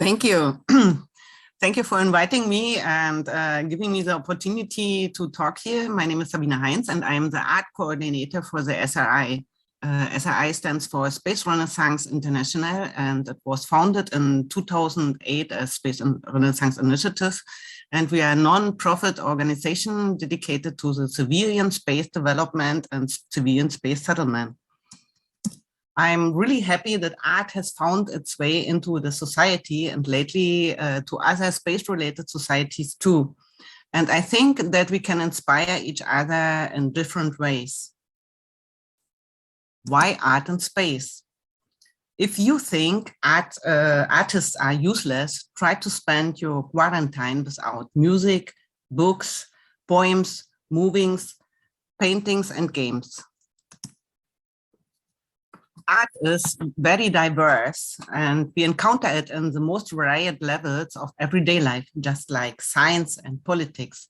Thank you. Thank you for inviting me and giving me the opportunity to talk here. My name is Sabine Heinz and I am the art coordinator for the SRI. SRI stands for Space Renaissance International, and it was founded in 2008 as Space Renaissance Initiative. And we are a non-profit organization dedicated to the civilian space development and civilian space settlement. I'm really happy that art has found its way into the society and lately to other space-related societies too. And I think that we can inspire each other in different ways. Why art and space? If you think artists are useless, try to spend your quarantine without music, books, poems, movies, paintings, and games. Art is very diverse and we encounter it in the most varied levels of everyday life, just like science and politics.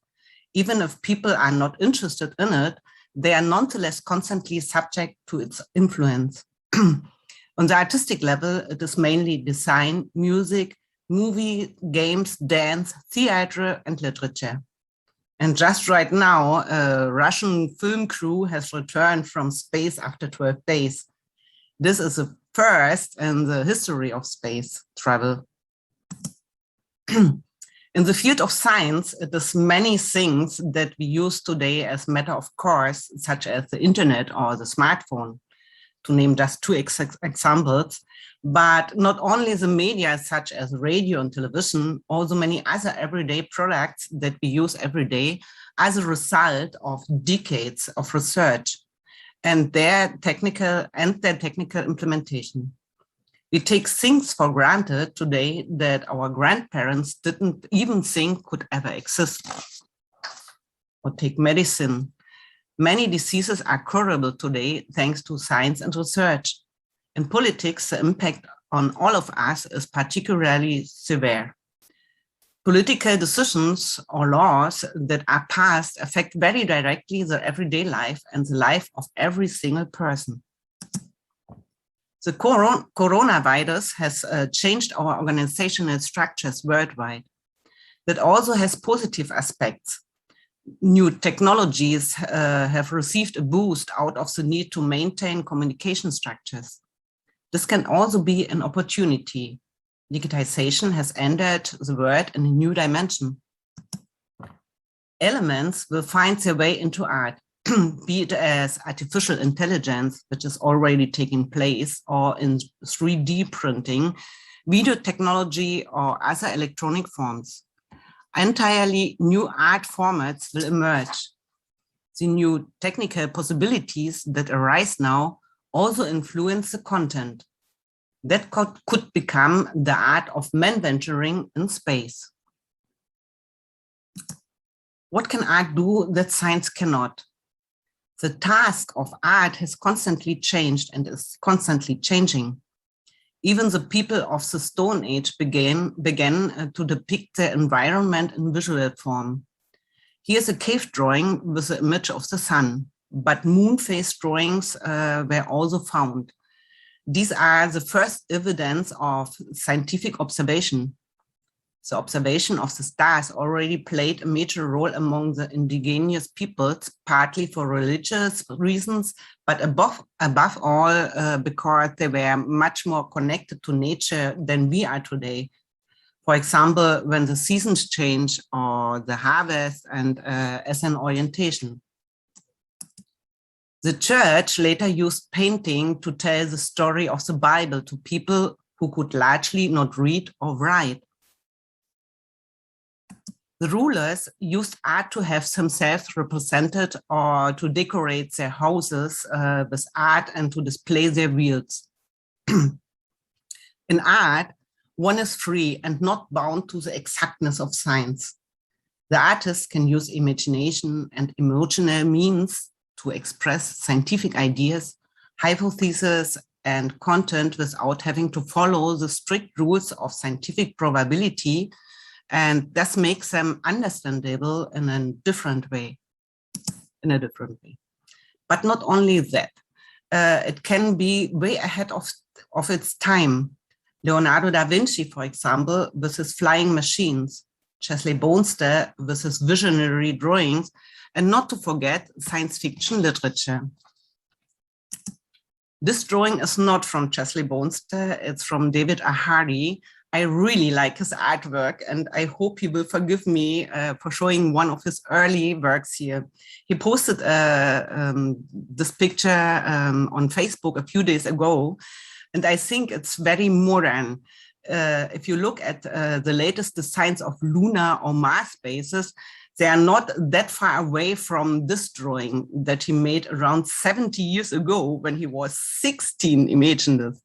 Even if people are not interested in it, they are nonetheless constantly subject to its influence. On the artistic level, it is mainly design, music, movie, games, dance, theater, and literature. And just right now, a Russian film crew has returned from space after 12 days. This is a first in the history of space travel. In the field of science, it is many things that we use today as matter of course, such as the internet or the smartphone, to name just two examples. But not only the media such as radio and television, also many other everyday products that we use every day as a result of decades of research and their technical implementation. We take things for granted today that our grandparents didn't even think could ever exist. Or take medicine. Many diseases are curable today thanks to science and research. In politics, the impact on all of us is particularly severe. Political decisions or laws that are passed affect very directly their everyday life and the life of every single person. The coronavirus has changed our organizational structures worldwide. That also has positive aspects. New technologies have received a boost out of the need to maintain communication structures. This can also be an opportunity. Digitization has entered the world in a new dimension. Elements will find their way into art, be it as artificial intelligence, which is already taking place, or in 3D printing, video technology, or other electronic forms. Entirely new art formats will emerge. The new technical possibilities that arise now also influence the content. That could become the art of man-venturing in space. What can art do that science cannot? The task of art has constantly changed and is constantly changing. Even the people of the Stone Age began to depict their environment in visual form. Here's a cave drawing with the image of the sun, but moon phase drawings were also found. These are the first evidence of scientific observation. The observation of the stars already played a major role among the indigenous peoples, partly for religious reasons, but above all because they were much more connected to nature than we are today. For example, when the seasons change or the harvest and as an orientation. The church later used painting to tell the story of the Bible to people who could largely not read or write. The rulers used art to have themselves represented or to decorate their houses with art and to display their wheels. In art, one is free and not bound to the exactness of science. The artist can use imagination and emotional means to express scientific ideas, hypotheses, and content without having to follow the strict rules of scientific probability, and this makes them understandable in a different way. But not only that, it can be way ahead of its time. Leonardo da Vinci, for example, with his flying machines, Chesley Bonster with his visionary drawings, and not to forget science fiction literature. This drawing is not from Chesley Bonster, it's from David Ahari. I really like his artwork, and I hope he will forgive me for showing one of his early works here. He posted this picture on Facebook a few days ago, and I think it's very modern. If you look at the latest designs of lunar or Mars bases, they are not that far away from this drawing that he made around 70 years ago when he was 16. Imagine this.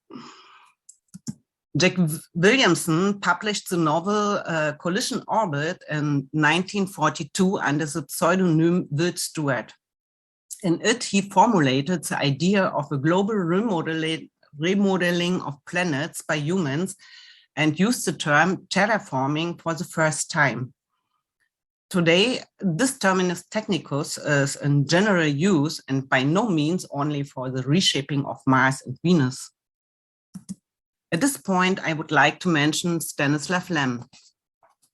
Jack Williamson published the novel Collision Orbit in 1942 under the pseudonym Will Stewart. In it, he formulated the idea of a global remodeling of planets by humans and used the term terraforming for the first time. Today, this terminus technicus is in general use and by no means only for the reshaping of Mars and Venus. At this point, I would like to mention Stanislav Lem.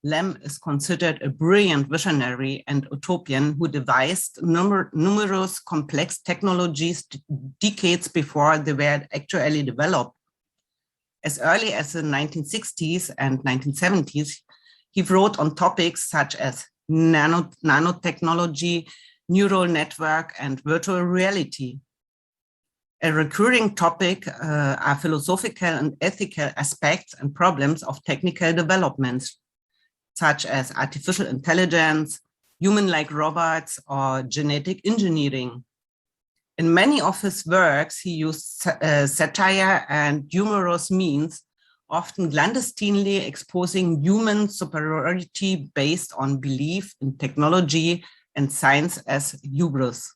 Lem is considered a brilliant visionary and utopian who devised numerous complex technologies decades before they were actually developed. As early as the 1960s and 1970s, he wrote on topics such as nanotechnology, neural network, and virtual reality. A recurring topic are philosophical and ethical aspects and problems of technical developments, such as artificial intelligence, human-like robots, or genetic engineering. In many of his works, he used satire and humorous means, often clandestinely exposing human superiority based on belief in technology and science as hubris.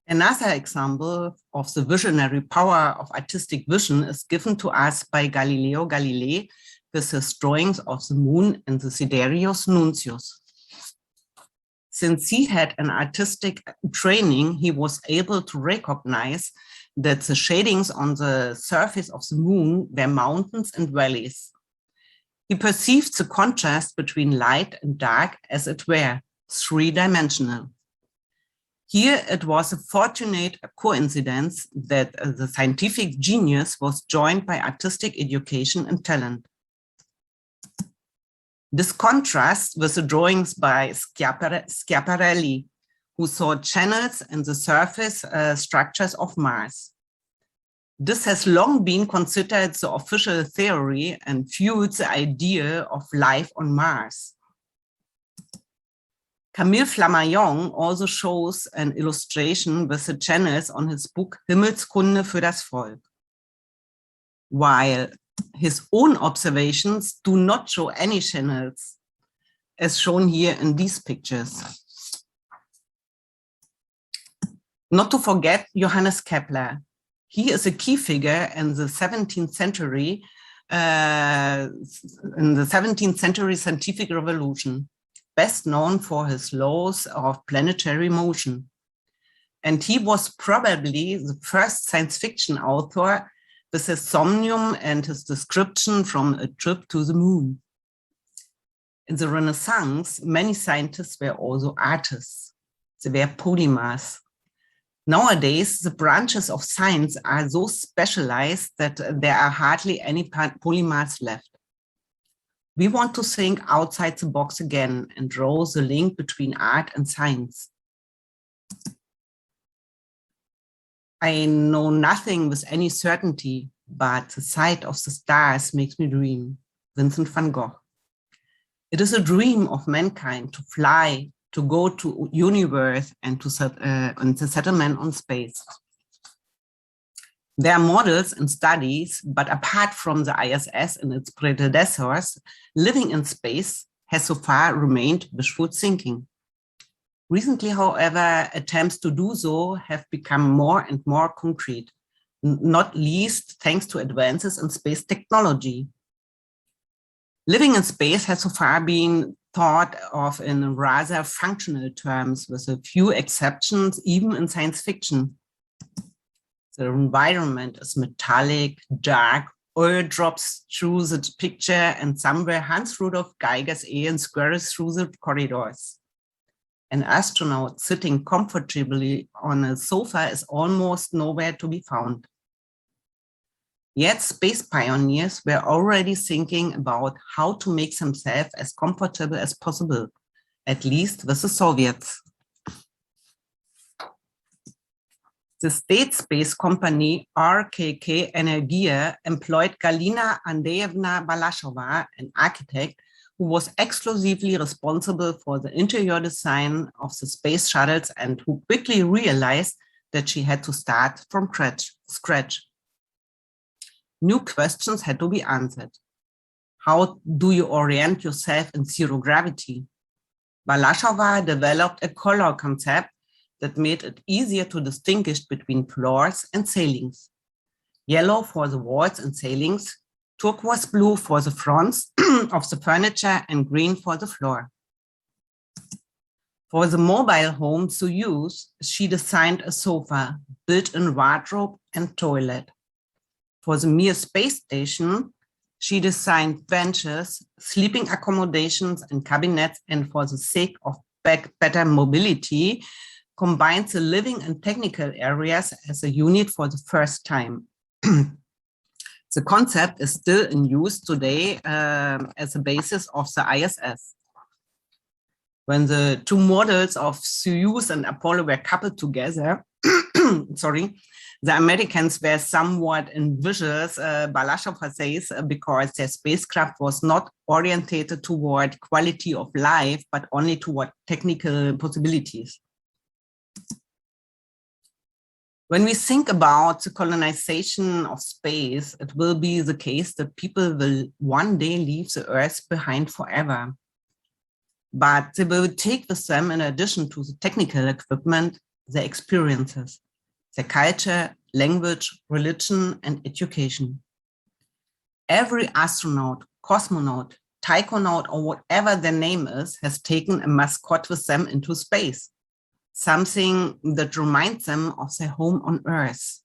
Another example of the visionary power of artistic vision is given to us by Galileo Galilei with his drawings of the moon and the Sidereus Nuncius. Since he had an artistic training, he was able to recognize that the shadings on the surface of the moon were mountains and valleys. He perceived the contrast between light and dark as it were three-dimensional. Here, it was a fortunate coincidence that the scientific genius was joined by artistic education and talent. This contrasts with the drawings by Schiaparelli, who saw channels in the surface structures of Mars. This has long been considered the official theory and fueled the idea of life on Mars. Camille Flammarion also shows an illustration with the channels on his book Himmelskunde für das Volk, while his own observations do not show any channels, as shown here in these pictures. Not to forget Johannes Kepler. He is a key figure in the 17th century scientific revolution, best known for his laws of planetary motion. And he was probably the first science fiction author with his Somnium and his description from a trip to the moon. In the Renaissance, many scientists were also artists. They were polymaths. Nowadays, the branches of science are so specialized that there are hardly any polymaths left. We want to think outside the box again and draw the link between art and science. I know nothing with any certainty, but the sight of the stars makes me dream. Vincent van Gogh. It is a dream of mankind to fly, to go to universe and to settlement on space. There are models and studies, but apart from the ISS and its predecessors, living in space has so far remained wishful thinking. Recently, however, attempts to do so have become more and more concrete, not least thanks to advances in space technology. Living in space has so far been thought of in rather functional terms, with a few exceptions, even in science fiction. The environment is metallic, dark, oil drops through the picture, and somewhere Hans Rudolf Geiger's alien scurries through the corridors. An astronaut sitting comfortably on a sofa is almost nowhere to be found. Yet space pioneers were already thinking about how to make themselves as comfortable as possible, at least with the Soviets. The state space company RKK Energia employed Galina Andreevna Balashova, an architect who was exclusively responsible for the interior design of the space shuttles and who quickly realized that she had to start from scratch. New questions had to be answered. How do you orient yourself in zero gravity? Balashova developed a color concept that made it easier to distinguish between floors and ceilings. Yellow for the walls and ceilings, turquoise blue for the fronts of the furniture, and green for the floor. For the mobile home Soyuz, she designed a sofa, built-in wardrobe, and toilet. For the Mir space station, she designed benches, sleeping accommodations, and cabinets, and for the sake of better mobility, combined the living and technical areas as a unit for the first time. The concept is still in use today as a basis of the ISS. When the two models of Soyuz and Apollo were coupled together, the Americans were somewhat envious, Balashova says, because their spacecraft was not orientated toward quality of life, but only toward technical possibilities. When we think about the colonization of space, it will be the case that people will one day leave the Earth behind forever. But they will take with them, in addition to the technical equipment, their experiences, their culture, language, religion, and education. Every astronaut, cosmonaut, taikonaut, or whatever their name is, has taken a mascot with them into space, something that reminds them of their home on Earth.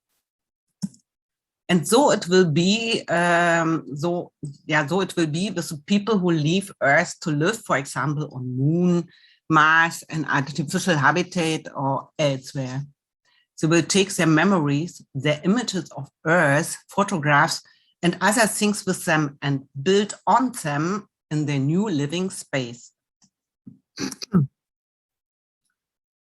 And so it will be, so it will be with the people who leave Earth to live, for example, on Moon, Mars, and artificial habitat or elsewhere. They will take their memories, their images of Earth, photographs, and other things with them and build on them in their new living space.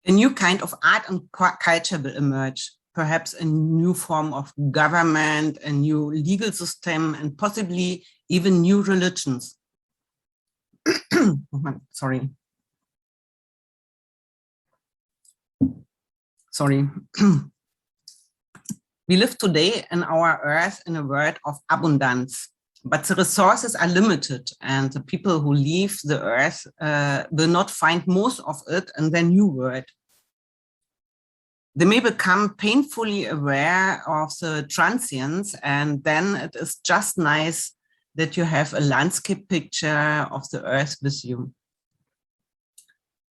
A new kind of art and culture will emerge, perhaps a new form of government, a new legal system, and possibly even new religions. Sorry. We live today in our Earth in a world of abundance, but the resources are limited, and the people who leave the Earth will not find most of it in their new world. They may become painfully aware of the transience, and then it is just nice that you have a landscape picture of the Earth with you.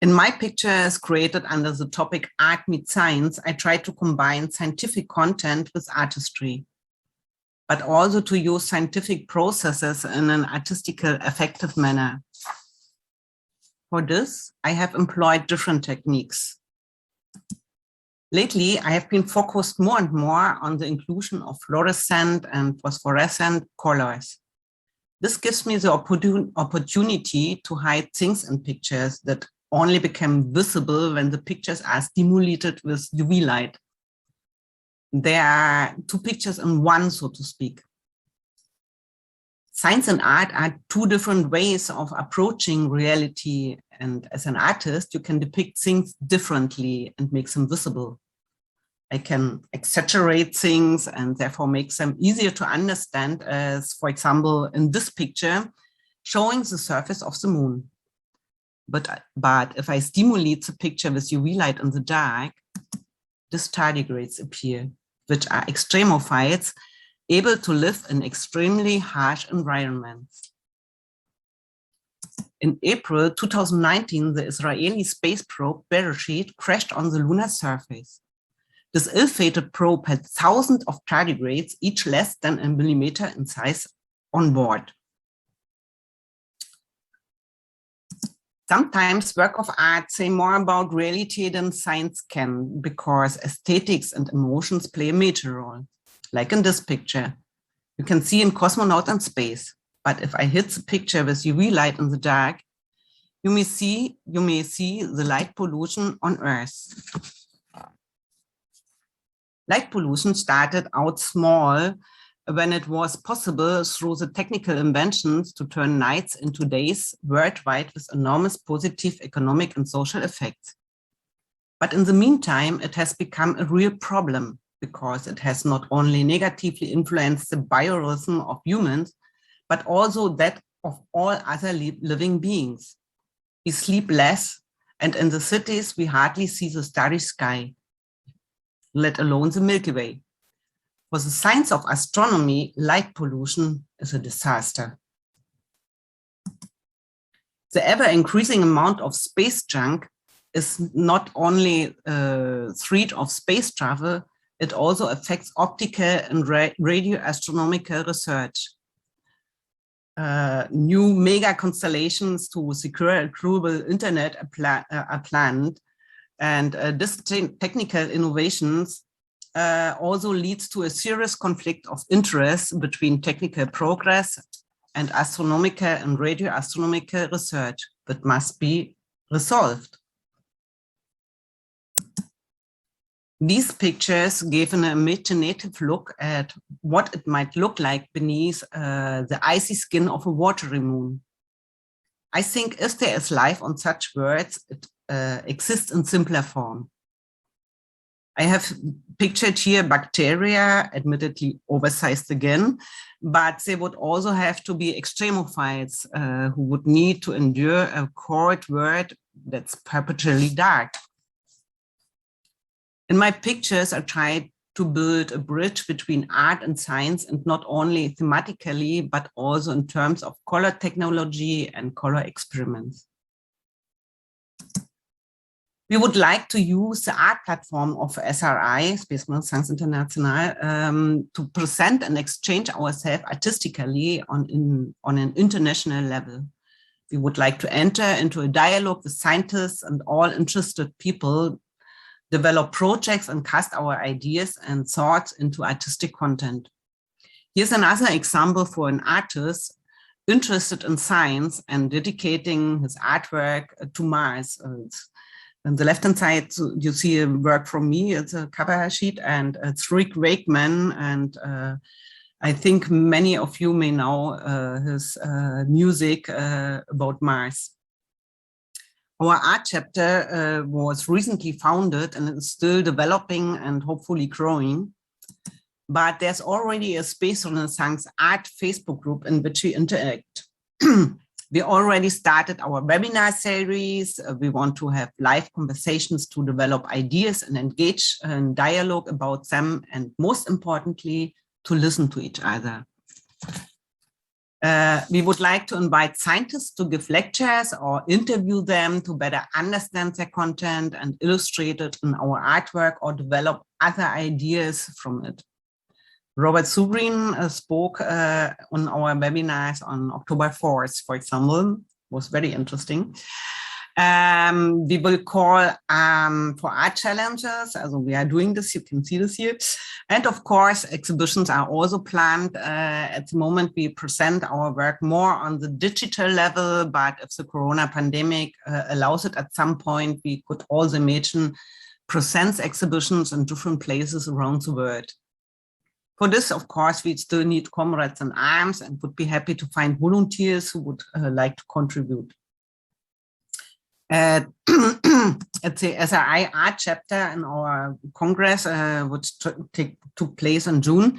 In my pictures created under the topic Art Meets Science, I try to combine scientific content with artistry, but also to use scientific processes in an artistical, effective manner. For this, I have employed different techniques. Lately, I have been focused more and more on the inclusion of fluorescent and phosphorescent colors. This gives me the opportunity to hide things in pictures that only become visible when the pictures are stimulated with UV light. There are two pictures in one, so to speak. Science and art are two different ways of approaching reality, and as an artist, you can depict things differently and make them visible. I can exaggerate things and therefore make them easier to understand, as, for example, in this picture, showing the surface of the moon. But if I stimulate the picture with UV light in the dark, these tardigrades appear, which are extremophiles able to live in extremely harsh environments. In April 2019, the Israeli space probe Bereshit crashed on the lunar surface. This ill-fated probe had thousands of tardigrades, each less than a millimeter in size, on board. Sometimes work of art say more about reality than science can, because aesthetics and emotions play a major role. Like in this picture, you can see a cosmonaut in space, but if I hit the picture with UV light in the dark, you may see the light pollution on Earth. Light pollution started out small when it was possible through the technical inventions to turn nights into days worldwide with enormous positive economic and social effects. But in the meantime, it has become a real problem because it has not only negatively influenced the biorhythm of humans, but also that of all other living beings. We sleep less, and in the cities, we hardly see the starry sky, let alone the Milky Way. For the science of astronomy, light pollution is a disaster. The ever-increasing amount of space junk is not only a threat of space travel, it also affects optical and radio astronomical research. New mega constellations to secure a global internet are planned, and this technical innovations also leads to a serious conflict of interest between technical progress and astronomical and radio astronomical research that must be resolved. These pictures gave an imaginative look at what it might look like beneath the icy skin of a watery moon. I think if there is life on such worlds, it exists in simpler form. I have pictured here bacteria, admittedly oversized again, but they would also have to be extremophiles who would need to endure a cold world that's perpetually dark. In my pictures, I tried to build a bridge between art and science, and not only thematically, but also in terms of color technology and color experiments. We would like to use the art platform of SRI, Space Science International, to present and exchange ourselves artistically on an international level. We would like to enter into a dialogue with scientists and all interested people, develop projects and cast our ideas and thoughts into artistic content. Here's another example for an artist interested in science and dedicating his artwork to Mars. On the left-hand side, you see a work from me. It's a cover sheet, and it's Rick Wakeman. And I think many of you may know his music about Mars. Our art chapter was recently founded and is still developing and hopefully growing. But there's already a Space Renaissance art Facebook group in which we interact. We already started our webinar series. We want to have live conversations to develop ideas and engage in dialogue about them, and most importantly, to listen to each other. We would like to invite scientists to give lectures or interview them to better understand their content and illustrate it in our artwork or develop other ideas from it. Robert Subrin spoke on our webinars on October 4th, for example. It was very interesting. We will call for art challenges. Also, we are doing this, you can see this here. And of course, exhibitions are also planned. At the moment, we present our work more on the digital level, but if the Corona pandemic allows it at some point, we could also imagine present exhibitions in different places around the world. For this, of course, we still need comrades in arms and would be happy to find volunteers who would like to contribute. At the SRI art chapter in our Congress, which took place in June,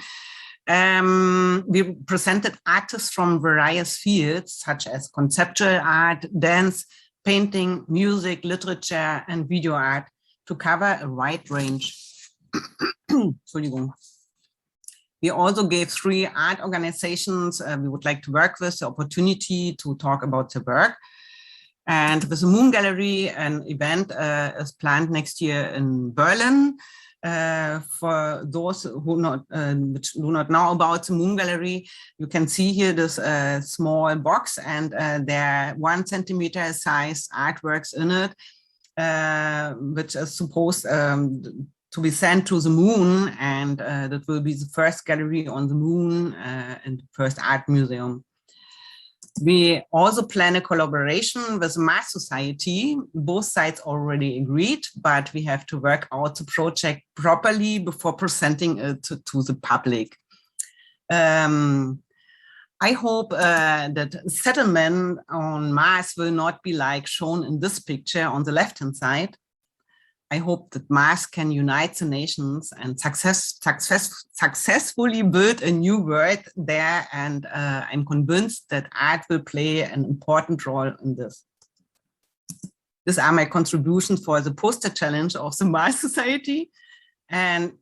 we presented artists from various fields, such as conceptual art, dance, painting, music, literature, and video art, to cover a wide range. Entschuldigung. We also gave 3 art organizations we would like to work with the opportunity to talk about the work. And with the Moon Gallery, an event is planned next year in Berlin. For those who which do not know about the Moon Gallery, you can see here this small box, and there are 1 centimeter size artworks in it, which is supposed to be sent to the moon, and that will be the first gallery on the moon and the first art museum. We also plan a collaboration with Mars Society. Both sides already agreed, but we have to work out the project properly before presenting it to the public. I hope that settlement on Mars will not be like shown in this picture on the left-hand side. I hope that Mars can unite the nations and successfully build a new world there, and I'm convinced that art will play an important role in this. These are my contributions for the poster challenge of the Mars Society, and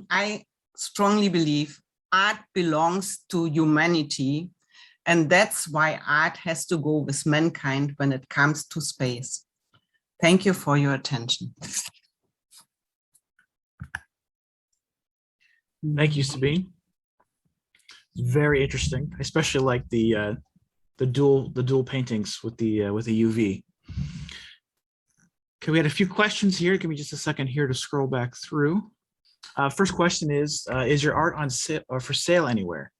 I strongly believe art belongs to humanity, and that's why art has to go with mankind when it comes to space. Thank you for your attention. Thank you, Sabine. Very interesting. I especially like the dual paintings with the UV. Okay, we had a few questions here. Give me just a second here to scroll back through. First question is your art on sale or for sale anywhere?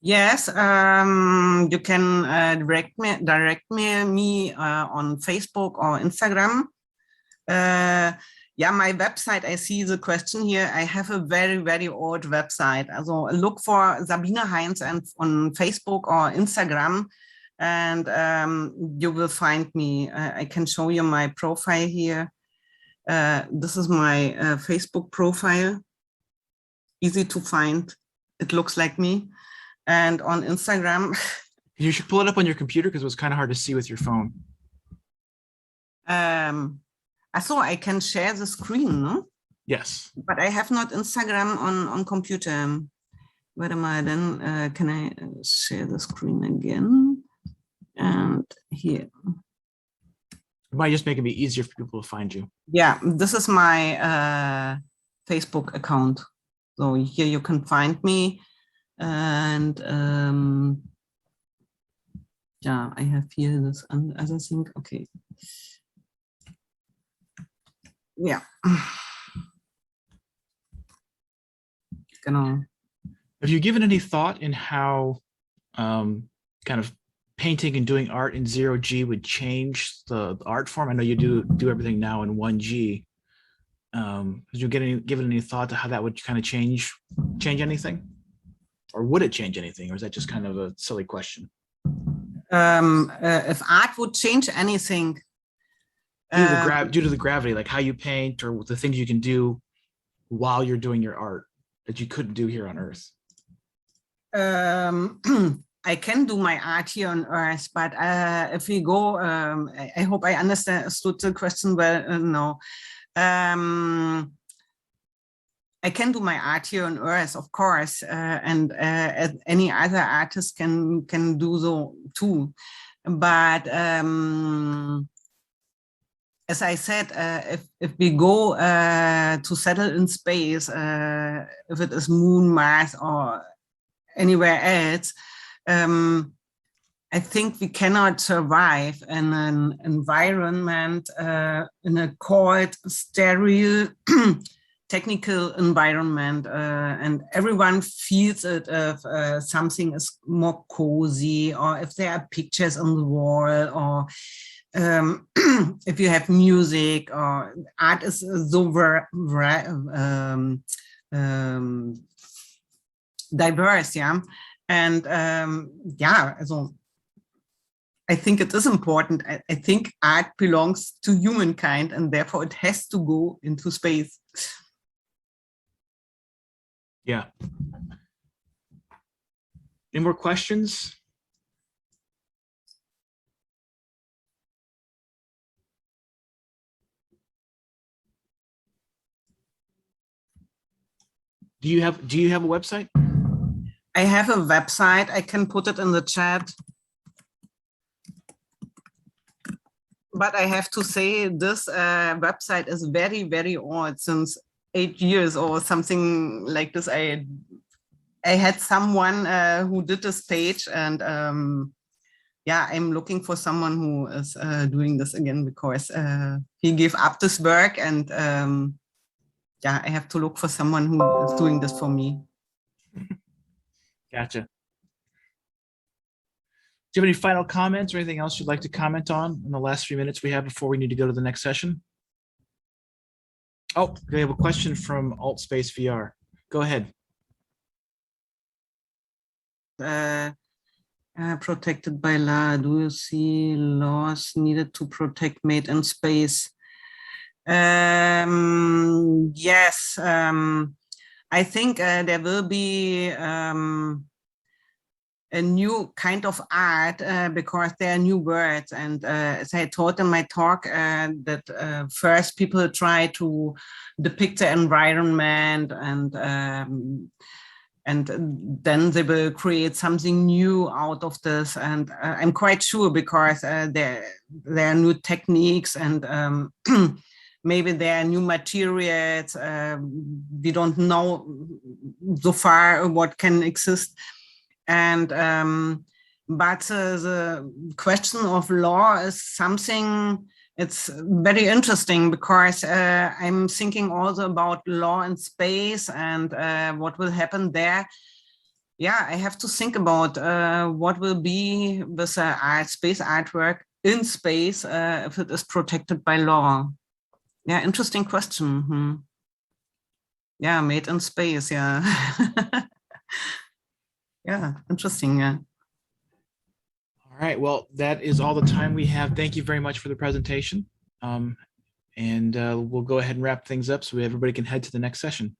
Yes, you can direct me on Facebook or Instagram. Yeah, my website, I see the question here. I have a very, very old website. Also look for Sabine Heinz and on Facebook or Instagram, and you will find me. I can show you my profile here. This is my Facebook profile. Easy to find. It looks like me. And on Instagram. You should pull it up on your computer because it was kind of hard to see with your phone. So I can share the screen, no? Yes. But I have not Instagram on computer. Where am I then? Can I share the screen again? And here. It might just make it be easier for people to find you. Yeah, this is my Facebook account. So here you can find me. And yeah, I have here this other thing. Okay. Yeah. Genau. Have you given any thought in how kind of painting and doing art in 0G would change the art form? I know you do everything now in 1G. Have you given any thought to how that would kind of change anything? Or would it change anything? Or is that just kind of a silly question? If art would change anything, due to the gravity, like how you paint or the things you can do while you're doing your art that you couldn't do here on Earth? I can do my art here on Earth, but if we go, I hope I understood the question well. No. I can do my art here on Earth, of course, and any other artist can do so too. But as I said, if we go to settle in space, if it is Moon, Mars, or anywhere else, I think we cannot survive in an environment, in a cold, sterile, technical environment, and everyone feels it if something is more cozy, or if there are pictures on the wall, or if you have music, or art is so diverse, yeah. And yeah, so I think it is important. I think art belongs to humankind, and therefore it has to go into space. Yeah. Any more questions? Do you have a website? I have a website. I can put it in the chat. But I have to say this website is very, very old, since 8 years or something like this. I had someone who did this page, and yeah, I'm looking for someone who is doing this again, because he gave up this work, and yeah, I have to look for someone who is doing this for me. Gotcha. Do you have any final comments or anything else you'd like to comment on in the last 3 minutes we have before we need to go to the next session? Oh, we have a question from AltSpace VR. Go ahead. Protected by law. Do you see laws needed to protect made in space? Yes, I think there will be a new kind of art because there are new words. And as I taught in my talk, that first people try to depict the environment, and then they will create something new out of this. And I'm quite sure, because there are new techniques, and maybe there are new materials. We don't know so far what can exist. And but the question of law is something, it's very interesting, because I'm thinking also about law in space, and what will happen there. Yeah, I have to think about what will be with space artwork in space if it is protected by law. Yeah, interesting question. Yeah, made in space, yeah. Yeah, interesting, yeah. All right, well, that is all the time we have. Thank you very much for the presentation. And we'll go ahead and wrap things up so everybody can head to the next session.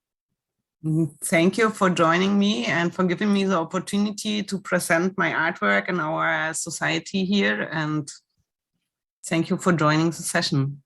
Thank you for joining me and for giving me the opportunity to present my artwork in our society here. And thank you for joining the session.